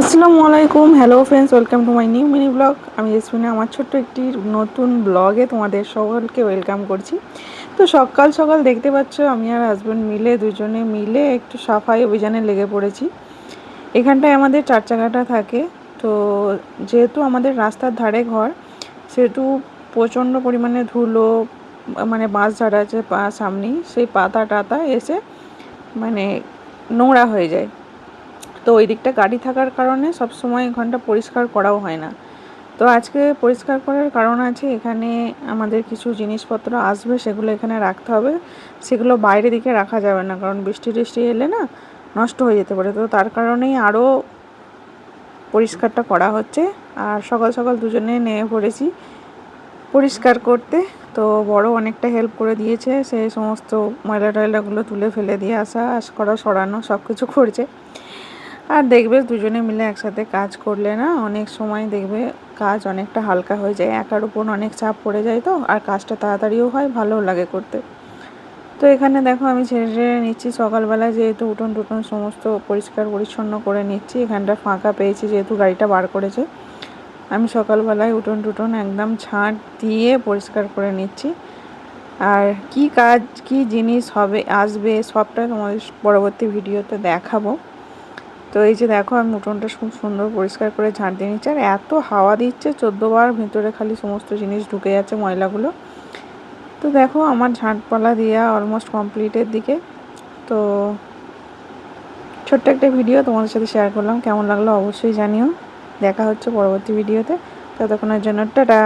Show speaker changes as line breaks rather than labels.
আসসালামু আলাইকুম, hello friends, welcome to my new mini blog. আমি জেসমিনা আমার ছোট্ট একটি নতুন ব্লগে তোমাদের সকলকে ওয়েলকাম করছি। তো সকাল সকাল দেখতে পাচ্ছ আমি আর হাজব্যান্ড মিলে দুজনে মিলে একটু সাফাই অভিযানে লেগে পড়েছি। এখানটায় আমাদের চার চাকাটা থাকে। তো যেহেতু আমাদের রাস্তার ধারে ঘর, সেহেতু প্রচণ্ড পরিমাণে ধুলো, মানে বাঁশ ঝাড়া আছে সামনেই, সেই পাতা টাতা এসে মানে নোংরা হয়ে যায়। তো ওই দিকটা গাড়ি থাকার কারণে সব সময় এখানটা পরিষ্কার করাও হয় না। তো আজকে পরিষ্কার করার কারণ আছে, এখানে আমাদের কিছু জিনিসপত্র আসবে, সেগুলো এখানে রাখতে হবে। সেগুলো বাইরে দিকে রাখা যাবে না, কারণ বৃষ্টি টিষ্টি এলে না নষ্ট হয়ে যেতে পারে। তো তার কারণেই আরও পরিষ্কারটা করা হচ্ছে। আর সকাল সকাল দুজনে নেমে পড়েছি পরিষ্কার করতে। তো বড় অনেকটা হেল্প করে দিয়েছে, সেই সমস্ত ময়লা টয়লাগুলো তুলে ফেলে দিয়ে আসা করা সরানো সব কিছু করছে। আর দেখবে দুজনে মিলে একসাথে কাজ করলে না অনেক সময় দেখবে কাজ অনেকটা হালকা হয়ে যায়, একার উপর অনেক চাপ পড়ে যায়। তো আর কাজটা তাড়াতাড়িও হয়, ভালোও লাগে করতে। তো এখানে দেখো আমি ঝেড়ে ঝেড়ে নিচ্ছি সকালবেলা, যেহেতু উঠোন টুটন সমস্ত পরিষ্কার পরিচ্ছন্ন করে নিচ্ছি। এখানটা ফাঁকা পেয়েছি যেহেতু গাড়িটা বার করেছে, আমি সকালবেলায় উঠোন টুটন একদম ঝাঁট দিয়ে পরিষ্কার করে নিচ্ছি। আর কি কাজ কি জিনিস হবে আসবে সবটা তোমাদের পরবর্তী ভিডিওতে দেখাবো। তো এই যে দেখো আমি উঠোনটা খুব সুন্দর পরিষ্কার করে ঝাঁট দিয়ে নিচ্ছি। আর এত হাওয়া দিচ্ছে, 14 বার ভেতরে খালি সমস্ত জিনিস ঢুকে যাচ্ছে ময়লাগুলো। তো দেখো আমার ঝাঁটপালা দেওয়া অলমোস্ট কমপ্লিটের দিকে। তো ছোট্ট একটা ভিডিও তোমাদের সাথে শেয়ার করলাম, কেমন লাগলো অবশ্যই জানিও। দেখা হচ্ছে পরবর্তী ভিডিওতে, ততক্ষণের জন্য টাটা।